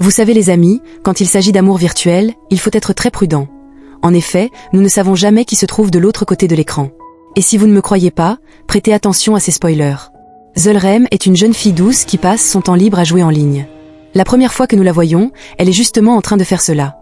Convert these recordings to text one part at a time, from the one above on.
Vous savez les amis, quand il s'agit d'amour virtuel, il faut être très prudent. En effet, nous ne savons jamais qui se trouve de l'autre côté de l'écran. Et si vous ne me croyez pas, prêtez attention à ces spoilers. Zulrem est une jeune fille douce qui passe son temps libre à jouer en ligne. La première fois que nous la voyons, elle est justement en train de faire cela.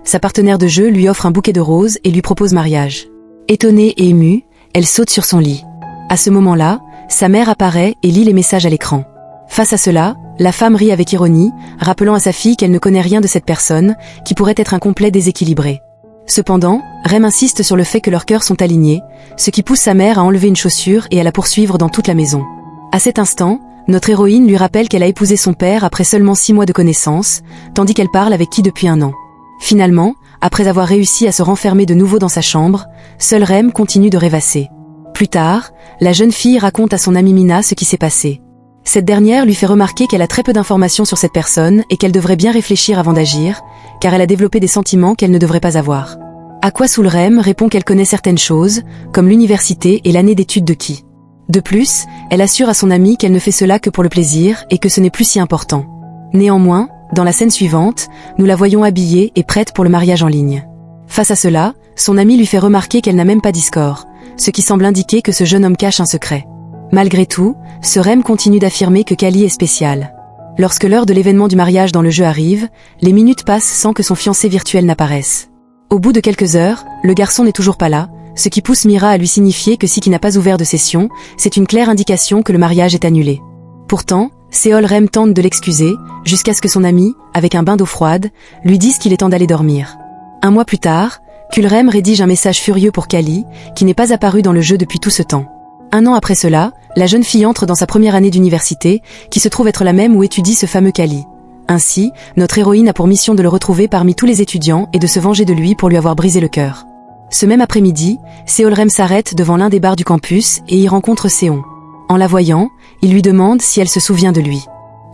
Sa partenaire de jeu lui offre un bouquet de roses et lui propose mariage. Étonnée et émue, elle saute sur son lit. À ce moment-là, sa mère apparaît et lit les messages à l'écran. Face à cela, la femme rit avec ironie, rappelant à sa fille qu'elle ne connaît rien de cette personne, qui pourrait être un complet déséquilibré. Cependant, Rem insiste sur le fait que leurs cœurs sont alignés, ce qui pousse sa mère à enlever une chaussure et à la poursuivre dans toute la maison. À cet instant, notre héroïne lui rappelle qu'elle a épousé son père après seulement 6 mois de connaissance, tandis qu'elle parle avec qui depuis 1 an. Finalement, après avoir réussi à se renfermer de nouveau dans sa chambre, seule Rem continue de rêvasser. Plus tard, la jeune fille raconte à son amie Mina ce qui s'est passé. Cette dernière lui fait remarquer qu'elle a très peu d'informations sur cette personne et qu'elle devrait bien réfléchir avant d'agir, car elle a développé des sentiments qu'elle ne devrait pas avoir. À quoi Zulrem répond qu'elle connaît certaines choses, comme l'université et l'année d'études de Ki. De plus, elle assure à son amie qu'elle ne fait cela que pour le plaisir et que ce n'est plus si important. Néanmoins, dans la scène suivante, nous la voyons habillée et prête pour le mariage en ligne. Face à cela, son amie lui fait remarquer qu'elle n'a même pas Discord, ce qui semble indiquer que ce jeune homme cache un secret. Malgré tout, Rem continue d'affirmer que Kali est spéciale. Lorsque l'heure de l'événement du mariage dans le jeu arrive, les minutes passent sans que son fiancé virtuel n'apparaisse. Au bout de quelques heures, le garçon n'est toujours pas là, ce qui pousse Mira à lui signifier que si qui n'a pas ouvert de session, c'est une claire indication que le mariage est annulé. Pourtant, Rem tente de l'excuser, jusqu'à ce que son ami, avec un bain d'eau froide, lui dise qu'il est temps d'aller dormir. 1 mois plus tard, Rem rédige un message furieux pour Kali, qui n'est pas apparu dans le jeu depuis tout ce temps. 1 an après cela, la jeune fille entre dans sa première année d'université, qui se trouve être la même où étudie ce fameux Kali. Ainsi, notre héroïne a pour mission de le retrouver parmi tous les étudiants et de se venger de lui pour lui avoir brisé le cœur. Ce même après-midi, Rem s'arrête devant l'un des bars du campus et y rencontre Seon. En la voyant, il lui demande si elle se souvient de lui.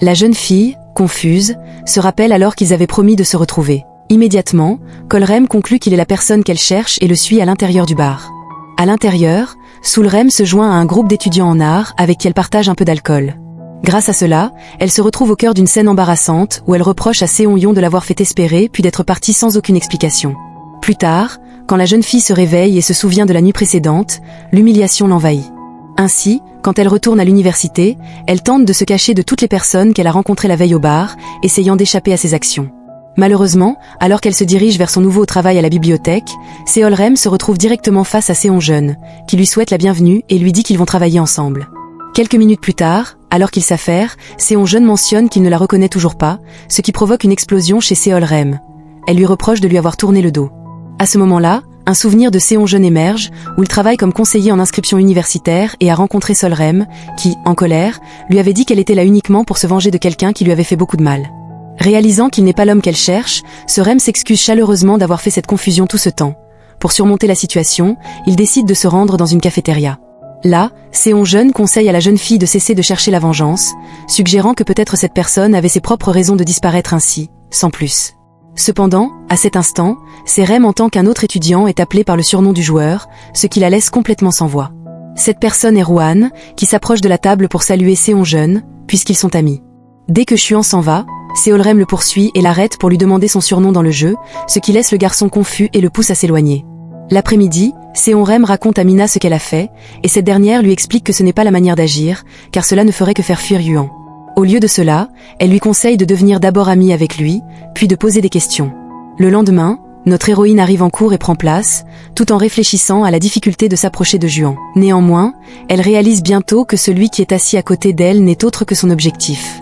La jeune fille, confuse, se rappelle alors qu'ils avaient promis de se retrouver. Immédiatement, Rem conclut qu'il est la personne qu'elle cherche et le suit à l'intérieur du bar. À l'intérieur, Zulrem se joint à un groupe d'étudiants en art avec qui elle partage un peu d'alcool. Grâce à cela, elle se retrouve au cœur d'une scène embarrassante où elle reproche à Seon-Yeon de l'avoir fait espérer puis d'être partie sans aucune explication. Plus tard, quand la jeune fille se réveille et se souvient de la nuit précédente, l'humiliation l'envahit. Ainsi, quand elle retourne à l'université, elle tente de se cacher de toutes les personnes qu'elle a rencontrées la veille au bar, essayant d'échapper à ses actions. Malheureusement, alors qu'elle se dirige vers son nouveau travail à la bibliothèque, Rem se retrouve directement face à Seon-Jeon, qui lui souhaite la bienvenue et lui dit qu'ils vont travailler ensemble. Quelques minutes plus tard, alors qu'ils s'affairent, Seon-Jeon mentionne qu'il ne la reconnaît toujours pas, ce qui provoque une explosion chez Rem. Elle lui reproche de lui avoir tourné le dos. À ce moment-là, un souvenir de Seon-Jeon émerge, où il travaille comme conseiller en inscription universitaire et a rencontré Rem, qui, en colère, lui avait dit qu'elle était là uniquement pour se venger de quelqu'un qui lui avait fait beaucoup de mal. Réalisant qu'il n'est pas l'homme qu'elle cherche, Rem s'excuse chaleureusement d'avoir fait cette confusion tout ce temps. Pour surmonter la situation, il décide de se rendre dans une cafétéria. Là, Seon-Jeon conseille à la jeune fille de cesser de chercher la vengeance, suggérant que peut-être cette personne avait ses propres raisons de disparaître ainsi, sans plus. Cependant, à cet instant, Rem entend qu'un autre étudiant est appelé par le surnom du joueur, ce qui la laisse complètement sans voix. Cette personne est Ruan, qui s'approche de la table pour saluer Seon-Jeon, puisqu'ils sont amis. Dès que Chuan s'en va, Rem le poursuit et l'arrête pour lui demander son surnom dans le jeu, ce qui laisse le garçon confus et le pousse à s'éloigner. L'après-midi, Rem raconte à Mina ce qu'elle a fait, et cette dernière lui explique que ce n'est pas la manière d'agir, car cela ne ferait que faire fuir Yuan. Au lieu de cela, elle lui conseille de devenir d'abord amie avec lui, puis de poser des questions. Le lendemain, notre héroïne arrive en cours et prend place, tout en réfléchissant à la difficulté de s'approcher de Juan. Néanmoins, elle réalise bientôt que celui qui est assis à côté d'elle n'est autre que son objectif.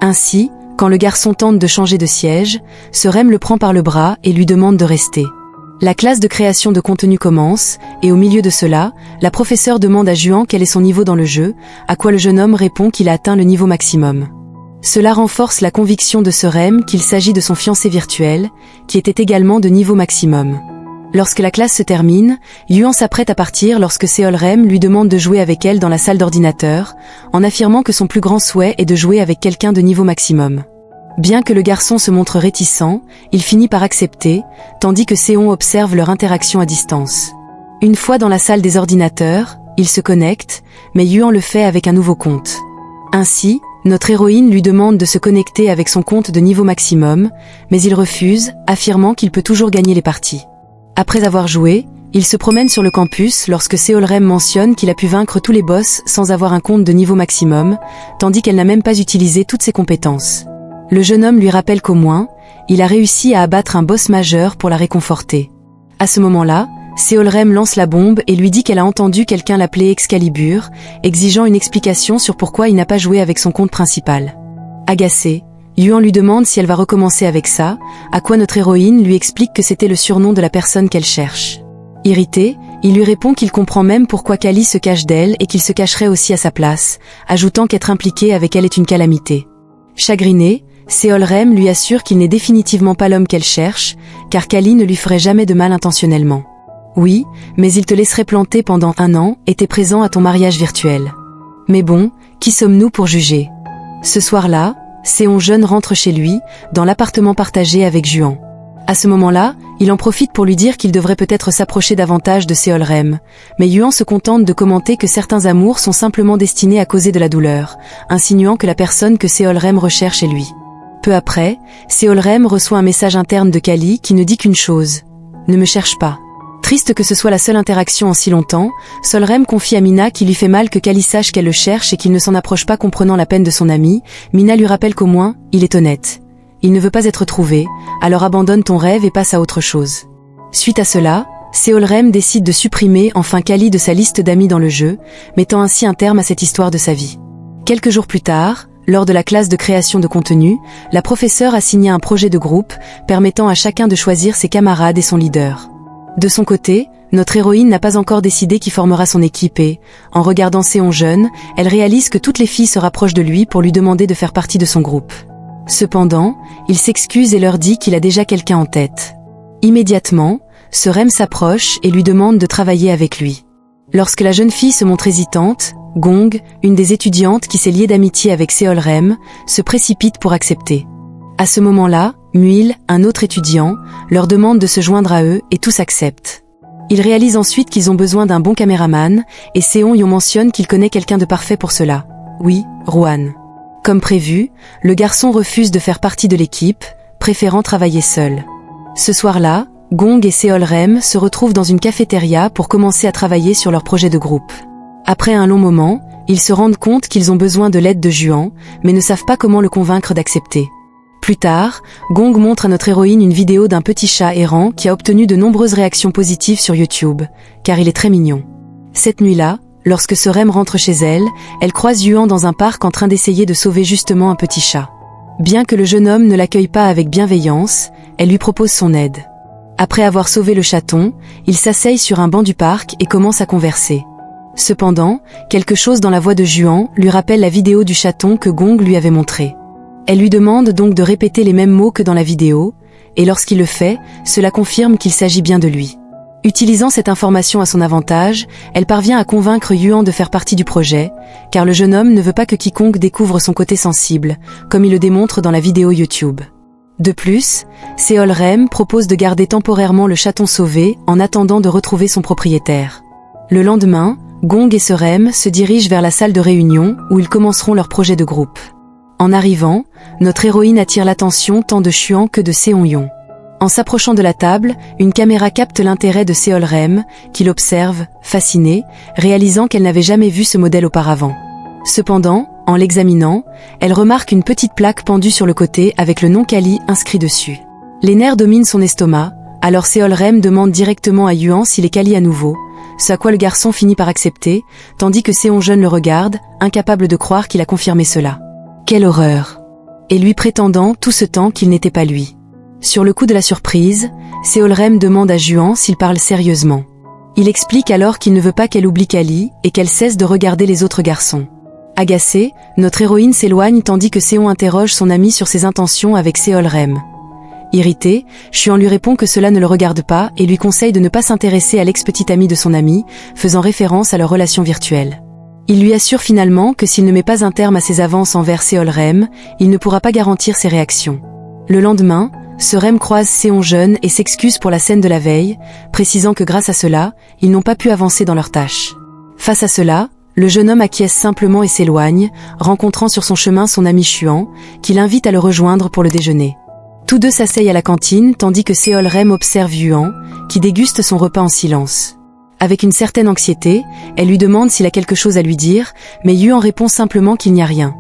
Ainsi, quand le garçon tente de changer de siège, Rem le prend par le bras et lui demande de rester. La classe de création de contenu commence, et au milieu de cela, la professeure demande à Juan quel est son niveau dans le jeu, à quoi le jeune homme répond qu'il a atteint le niveau maximum. Cela renforce la conviction de Rem qu'il s'agit de son fiancé virtuel, qui était également de niveau maximum. Lorsque la classe se termine, Yuan s'apprête à partir lorsque Rem lui demande de jouer avec elle dans la salle d'ordinateur, en affirmant que son plus grand souhait est de jouer avec quelqu'un de niveau maximum. Bien que le garçon se montre réticent, il finit par accepter, tandis que Seon observe leur interaction à distance. Une fois dans la salle des ordinateurs, ils se connectent, mais Yuan le fait avec un nouveau compte. Ainsi, notre héroïne lui demande de se connecter avec son compte de niveau maximum, mais il refuse, affirmant qu'il peut toujours gagner les parties. Après avoir joué, il se promène sur le campus lorsque Seolrem mentionne qu'il a pu vaincre tous les boss sans avoir un compte de niveau maximum, tandis qu'elle n'a même pas utilisé toutes ses compétences. Le jeune homme lui rappelle qu'au moins, il a réussi à abattre un boss majeur pour la réconforter. À ce moment-là, Seolrem lance la bombe et lui dit qu'elle a entendu quelqu'un l'appeler Excalibur, exigeant une explication sur pourquoi il n'a pas joué avec son compte principal. Agacée, Yuan lui demande si elle va recommencer avec ça, à quoi notre héroïne lui explique que c'était le surnom de la personne qu'elle cherche. Irrité, il lui répond qu'il comprend même pourquoi Kali se cache d'elle et qu'il se cacherait aussi à sa place, ajoutant qu'être impliqué avec elle est une calamité. Chagriné, Seolrem lui assure qu'il n'est définitivement pas l'homme qu'elle cherche, car Kali ne lui ferait jamais de mal intentionnellement. Oui, mais il te laisserait planter pendant 1 an et t'es présent à ton mariage virtuel. Mais bon, qui sommes-nous pour juger? Ce soir-là, Seon jeune rentre chez lui, dans l'appartement partagé avec Juan. À ce moment-là, il en profite pour lui dire qu'il devrait peut-être s'approcher davantage de Seolrem, mais Yuan se contente de commenter que certains amours sont simplement destinés à causer de la douleur, insinuant que la personne que Seolrem recherche est lui. Peu après, Seolrem reçoit un message interne de Kali qui ne dit qu'une chose: « Ne me cherche pas ». Triste que ce soit la seule interaction en si longtemps, Seolrem confie à Mina qu'il lui fait mal que Kali sache qu'elle le cherche et qu'il ne s'en approche pas comprenant la peine de son ami. Mina lui rappelle qu'au moins, il est honnête. Il ne veut pas être trouvé, alors abandonne ton rêve et passe à autre chose. Suite à cela, Seolrem décide de supprimer enfin Kali de sa liste d'amis dans le jeu, mettant ainsi un terme à cette histoire de sa vie. Quelques jours plus tard, lors de la classe de création de contenu, la professeure a signé un projet de groupe, permettant à chacun de choisir ses camarades et son leader. De son côté, notre héroïne n'a pas encore décidé qui formera son équipe et, en regardant Seon jeune, elle réalise que toutes les filles se rapprochent de lui pour lui demander de faire partie de son groupe. Cependant, il s'excuse et leur dit qu'il a déjà quelqu'un en tête. Immédiatement, Seorem s'approche et lui demande de travailler avec lui. Lorsque la jeune fille se montre hésitante, Gong, une des étudiantes qui s'est liée d'amitié avec Seolrem, se précipite pour accepter. À ce moment-là, Muil, un autre étudiant, leur demande de se joindre à eux et tous acceptent. Ils réalisent ensuite qu'ils ont besoin d'un bon caméraman et Seon Yon mentionne qu'il connaît quelqu'un de parfait pour cela. Oui, Ruan. Comme prévu, le garçon refuse de faire partie de l'équipe, préférant travailler seul. Ce soir-là, Gong et Seolrem se retrouvent dans une cafétéria pour commencer à travailler sur leur projet de groupe. Après un long moment, ils se rendent compte qu'ils ont besoin de l'aide de Juan, mais ne savent pas comment le convaincre d'accepter. Plus tard, Gong montre à notre héroïne une vidéo d'un petit chat errant qui a obtenu de nombreuses réactions positives sur YouTube, car il est très mignon. Cette nuit-là, lorsque Seorem rentre chez elle, elle croise Yuan dans un parc en train d'essayer de sauver justement un petit chat. Bien que le jeune homme ne l'accueille pas avec bienveillance, elle lui propose son aide. Après avoir sauvé le chaton, il s'asseye sur un banc du parc et commence à converser. Cependant, quelque chose dans la voix de Juan lui rappelle la vidéo du chaton que Gong lui avait montrée. Elle lui demande donc de répéter les mêmes mots que dans la vidéo, et lorsqu'il le fait, cela confirme qu'il s'agit bien de lui. Utilisant cette information à son avantage, elle parvient à convaincre Yuan de faire partie du projet, car le jeune homme ne veut pas que quiconque découvre son côté sensible, comme il le démontre dans la vidéo YouTube. De plus, Seolrem propose de garder temporairement le chaton sauvé en attendant de retrouver son propriétaire. Le lendemain, Gong et Seorem se dirigent vers la salle de réunion où ils commenceront leur projet de groupe. En arrivant, notre héroïne attire l'attention tant de Xuan que de Seon Yon. En s'approchant de la table, une caméra capte l'intérêt de Seolrem, qui l'observe, fascinée, réalisant qu'elle n'avait jamais vu ce modèle auparavant. Cependant, en l'examinant, elle remarque une petite plaque pendue sur le côté avec le nom Kali inscrit dessus. Les nerfs dominent son estomac, alors Seolrem demande directement à Yuan s'il est Kali à nouveau, ce à quoi le garçon finit par accepter, tandis que Seon jeune le regarde, incapable de croire qu'il a confirmé cela. Quelle horreur! Et lui prétendant tout ce temps qu'il n'était pas lui. Sur le coup de la surprise, Seolrem demande à Juan s'il parle sérieusement. Il explique alors qu'il ne veut pas qu'elle oublie Kali et qu'elle cesse de regarder les autres garçons. Agacée, notre héroïne s'éloigne tandis que Seon interroge son ami sur ses intentions avec Seolrem. Irrité, Xuan lui répond que cela ne le regarde pas et lui conseille de ne pas s'intéresser à l'ex-petite amie de son ami, faisant référence à leur relation virtuelle. Il lui assure finalement que s'il ne met pas un terme à ses avances envers Seolrem, il ne pourra pas garantir ses réactions. Le lendemain, Seorem croise Seon jeune et s'excuse pour la scène de la veille, précisant que grâce à cela, ils n'ont pas pu avancer dans leurs tâches. Face à cela, Le jeune homme acquiesce simplement et s'éloigne, rencontrant sur son chemin son ami Xuan, qui l'invite à le rejoindre pour le déjeuner. Tous deux s'asseyent à la cantine tandis que Seol-Rem observe Yuan, qui déguste son repas en silence. Avec une certaine anxiété, elle lui demande s'il a quelque chose à lui dire, mais Yuan répond simplement qu'il n'y a rien.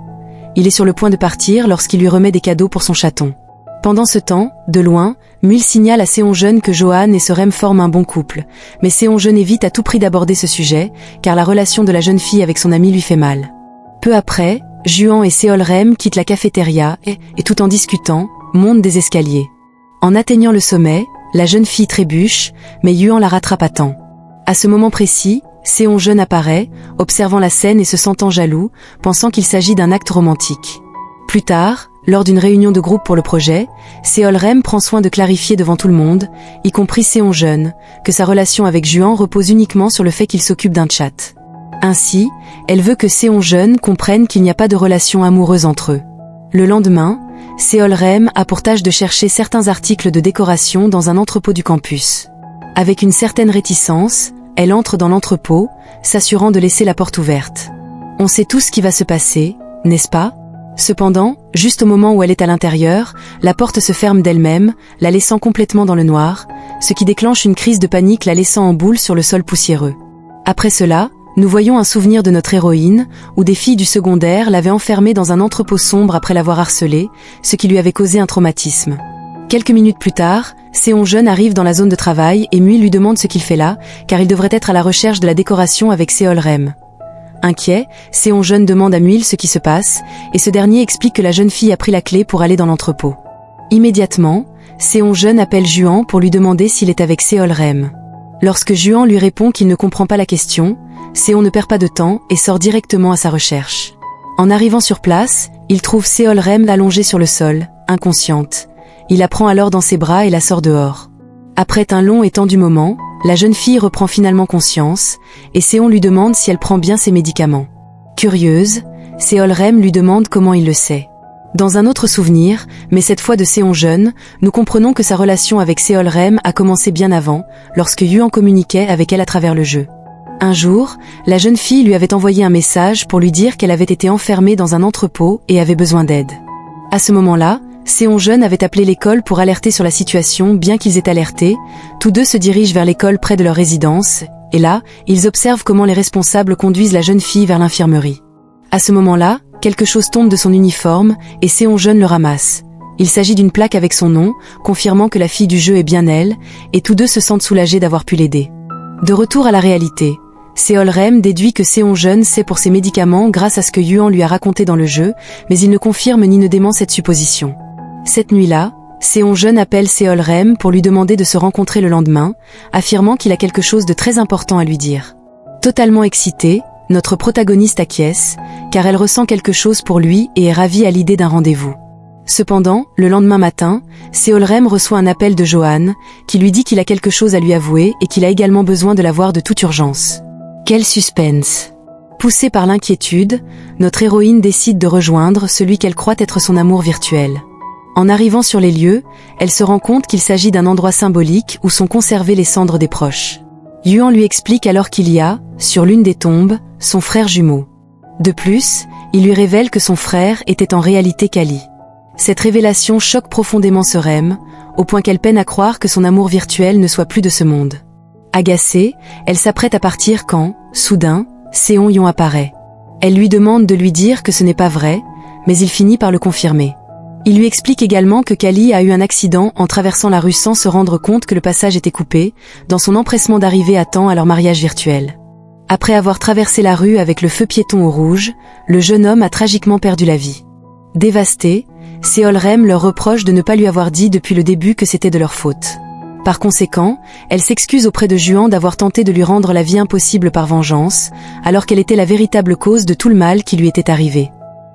Il est sur le point de partir lorsqu'il lui remet des cadeaux pour son chaton. Pendant ce temps, de loin, Mule signale à Seong-jeon que Johan et Serem forment un bon couple, mais Seong-jeon évite à tout prix d'aborder ce sujet, car la relation de la jeune fille avec son ami lui fait mal. Peu après, Juan et Seol-Rem quittent la cafétéria et tout en discutant, montent des escaliers. En atteignant le sommet, la jeune fille trébuche, mais Yuan la rattrape à temps. À ce moment précis, Seong-jeon apparaît, observant la scène et se sentant jaloux, pensant qu'il s'agit d'un acte romantique. Plus tard, lors d'une réunion de groupe pour le projet, Seol-Rem prend soin de clarifier devant tout le monde, y compris Seong-jeon, que sa relation avec Juan repose uniquement sur le fait qu'il s'occupe d'un chat. Ainsi, elle veut que Seong-jeon comprenne qu'il n'y a pas de relation amoureuse entre eux. Le lendemain, Seol-Rem a pour tâche de chercher certains articles de décoration dans un entrepôt du campus. Avec une certaine réticence, elle entre dans l'entrepôt, s'assurant de laisser la porte ouverte. On sait tout ce qui va se passer, n'est-ce pas ? Cependant, juste au moment où elle est à l'intérieur, la porte se ferme d'elle-même, la laissant complètement dans le noir, ce qui déclenche une crise de panique la laissant en boule sur le sol poussiéreux. Après cela, nous voyons un souvenir de notre héroïne, où des filles du secondaire l'avaient enfermée dans un entrepôt sombre après l'avoir harcelée, ce qui lui avait causé un traumatisme. Quelques minutes plus tard, Seong-jeon arrive dans la zone de travail et Mui lui demande ce qu'il fait là, car il devrait être à la recherche de la décoration avec Seol-Rem. Inquiet, Seong-jeon demande à Mui ce qui se passe, et ce dernier explique que la jeune fille a pris la clé pour aller dans l'entrepôt. Immédiatement, Seong-jeon appelle Juan pour lui demander s'il est avec Seol-Rem. Lorsque Juan lui répond qu'il ne comprend pas la question, Seong ne perd pas de temps et sort directement à sa recherche. En arrivant sur place, il trouve Seol-Rem allongée sur le sol, inconsciente. Il la prend alors dans ses bras et la sort dehors. Après un long et tendu moment, la jeune fille reprend finalement conscience, et Seong lui demande si elle prend bien ses médicaments. Curieuse, Seol-Rem lui demande comment il le sait. Dans un autre souvenir, mais cette fois de Seong-jeon, nous comprenons que sa relation avec Seol-Rem a commencé bien avant, lorsque Yuan communiquait avec elle à travers le jeu. Un jour, la jeune fille lui avait envoyé un message pour lui dire qu'elle avait été enfermée dans un entrepôt et avait besoin d'aide. À ce moment-là, Seong-jeon avait appelé l'école pour alerter sur la situation. Bien qu'ils aient alerté, tous deux se dirigent vers l'école près de leur résidence, et là, ils observent comment les responsables conduisent la jeune fille vers l'infirmerie. À ce moment-là, quelque chose tombe de son uniforme, et Seong-jeon le ramasse. Il s'agit d'une plaque avec son nom, confirmant que la fille du jeu est bien elle, et tous deux se sentent soulagés d'avoir pu l'aider. De retour à la réalité, Seol-Rem déduit que Seong-jeon sait pour ses médicaments grâce à ce que Yuan lui a raconté dans le jeu, mais il ne confirme ni ne dément cette supposition. Cette nuit-là, Seong-jeon appelle Seol-Rem pour lui demander de se rencontrer le lendemain, affirmant qu'il a quelque chose de très important à lui dire. Totalement excitée, notre protagoniste acquiesce, car elle ressent quelque chose pour lui et est ravie à l'idée d'un rendez-vous. Cependant, le lendemain matin, Seol-Rem reçoit un appel de Johan, qui lui dit qu'il a quelque chose à lui avouer et qu'il a également besoin de la voir de toute urgence. Quel suspense! Poussée par l'inquiétude, notre héroïne décide de rejoindre celui qu'elle croit être son amour virtuel. En arrivant sur les lieux, elle se rend compte qu'il s'agit d'un endroit symbolique où sont conservées les cendres des proches. Yuan lui explique alors qu'il y a, sur l'une des tombes, son frère jumeau. De plus, il lui révèle que son frère était en réalité Kali. Cette révélation choque profondément Serem, au point qu'elle peine à croire que son amour virtuel ne soit plus de ce monde. Agacée, elle s'apprête à partir quand, soudain, Seong-yeon apparaît. Elle lui demande de lui dire que ce n'est pas vrai, mais il finit par le confirmer. Il lui explique également que Kali a eu un accident en traversant la rue sans se rendre compte que le passage était coupé, dans son empressement d'arriver à temps à leur mariage virtuel. Après avoir traversé la rue avec le feu piéton au rouge, le jeune homme a tragiquement perdu la vie. Dévastée, Seol-Rem leur reproche de ne pas lui avoir dit depuis le début que c'était de leur faute. Par conséquent, elle s'excuse auprès de Juan d'avoir tenté de lui rendre la vie impossible par vengeance, alors qu'elle était la véritable cause de tout le mal qui lui était arrivé.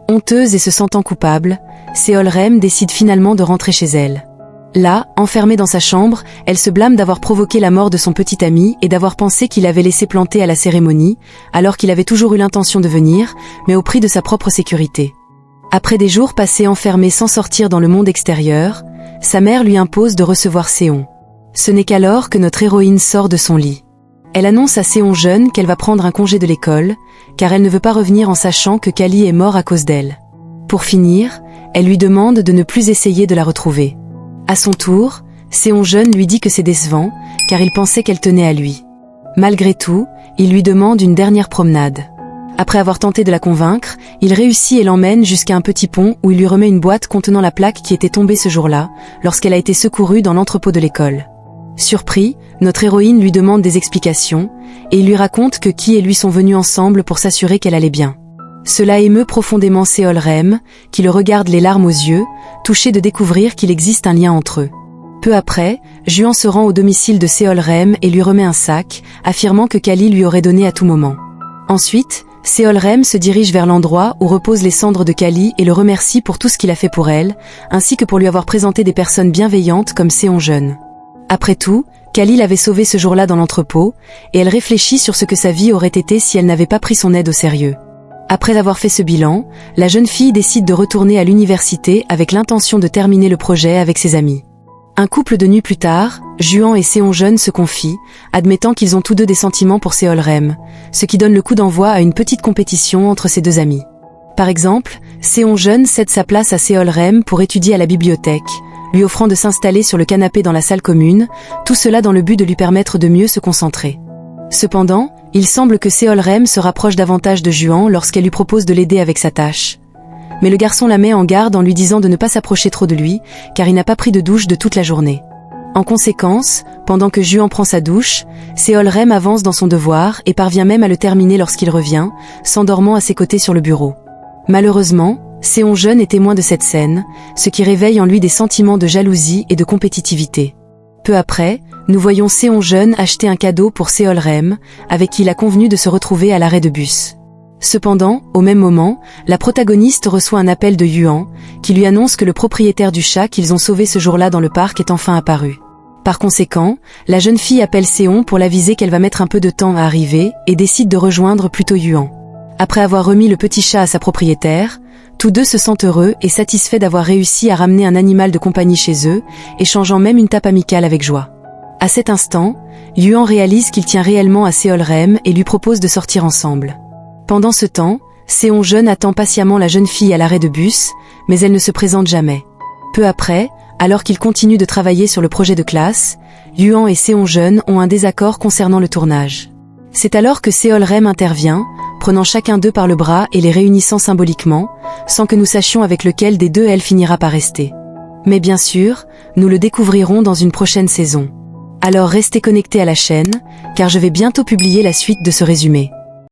Honteuse et se sentant coupable, Seol-Rem décide finalement de rentrer chez elle. Là, enfermée dans sa chambre, elle se blâme d'avoir provoqué la mort de son petit ami et d'avoir pensé qu'il avait laissé planter à la cérémonie, alors qu'il avait toujours eu l'intention de venir, mais au prix de sa propre sécurité. Après des jours passés enfermés sans sortir dans le monde extérieur, sa mère lui impose de recevoir Seong. Ce n'est qu'alors que notre héroïne sort de son lit. Elle annonce à Seonjeon qu'elle va prendre un congé de l'école, car elle ne veut pas revenir en sachant que Kali est mort à cause d'elle. Pour finir, elle lui demande de ne plus essayer de la retrouver. À son tour, Seonjeon lui dit que c'est décevant, car il pensait qu'elle tenait à lui. Malgré tout, il lui demande une dernière promenade. Après avoir tenté de la convaincre, il réussit et l'emmène jusqu'à un petit pont où il lui remet une boîte contenant la plaque qui était tombée ce jour-là, lorsqu'elle a été secourue dans l'entrepôt de l'école. Surpris, notre héroïne lui demande des explications, et il lui raconte que Ki et lui sont venus ensemble pour s'assurer qu'elle allait bien. Cela émeut profondément Seolrem, qui le regarde les larmes aux yeux, touché de découvrir qu'il existe un lien entre eux. Peu après, Juan se rend au domicile de Seolrem et lui remet un sac, affirmant que Kali lui aurait donné à tout moment. Ensuite, Seolrem se dirige vers l'endroit où reposent les cendres de Kali et le remercie pour tout ce qu'il a fait pour elle, ainsi que pour lui avoir présenté des personnes bienveillantes comme Seonjeon. Après tout, Kali l'avait sauvée ce jour-là dans l'entrepôt, et elle réfléchit sur ce que sa vie aurait été si elle n'avait pas pris son aide au sérieux. Après avoir fait ce bilan, la jeune fille décide de retourner à l'université avec l'intention de terminer le projet avec ses amis. Un couple de nuits plus tard, Juan et Seonjeon se confient, admettant qu'ils ont tous deux des sentiments pour Seolrem, ce qui donne le coup d'envoi à une petite compétition entre ces deux amis. Par exemple, Seonjeon cède sa place à Seolrem pour étudier à la bibliothèque, lui offrant de s'installer sur le canapé dans la salle commune, tout cela dans le but de lui permettre de mieux se concentrer. Cependant, il semble que Seolrem se rapproche davantage de Juan lorsqu'elle lui propose de l'aider avec sa tâche. Mais le garçon la met en garde en lui disant de ne pas s'approcher trop de lui, car il n'a pas pris de douche de toute la journée. En conséquence, pendant que Juan prend sa douche, Seolrem avance dans son devoir et parvient même à le terminer lorsqu'il revient, s'endormant à ses côtés sur le bureau. Malheureusement, Seonjeon est témoin de cette scène, ce qui réveille en lui des sentiments de jalousie et de compétitivité. Peu après, nous voyons Seonjeon acheter un cadeau pour Seolrem, avec qui il a convenu de se retrouver à l'arrêt de bus. Cependant, au même moment, la protagoniste reçoit un appel de Juan, qui lui annonce que le propriétaire du chat qu'ils ont sauvé ce jour-là dans le parc est enfin apparu. Par conséquent, la jeune fille appelle Seon pour l'aviser qu'elle va mettre un peu de temps à arriver et décide de rejoindre plutôt Juan. Après avoir remis le petit chat à sa propriétaire, tous deux se sentent heureux et satisfaits d'avoir réussi à ramener un animal de compagnie chez eux, échangeant même une tape amicale avec joie. À cet instant, Juan réalise qu'il tient réellement à Seolrem et lui propose de sortir ensemble. Pendant ce temps, Seonjeon attend patiemment la jeune fille à l'arrêt de bus, mais elle ne se présente jamais. Peu après, alors qu'ils continuent de travailler sur le projet de classe, Juan et Seonjeon ont un désaccord concernant le tournage. C'est alors que Seolrem intervient, prenant chacun d'eux par le bras et les réunissant symboliquement, sans que nous sachions avec lequel des deux elle finira par rester. Mais bien sûr, nous le découvrirons dans une prochaine saison. Alors restez connectés à la chaîne, car je vais bientôt publier la suite de ce résumé.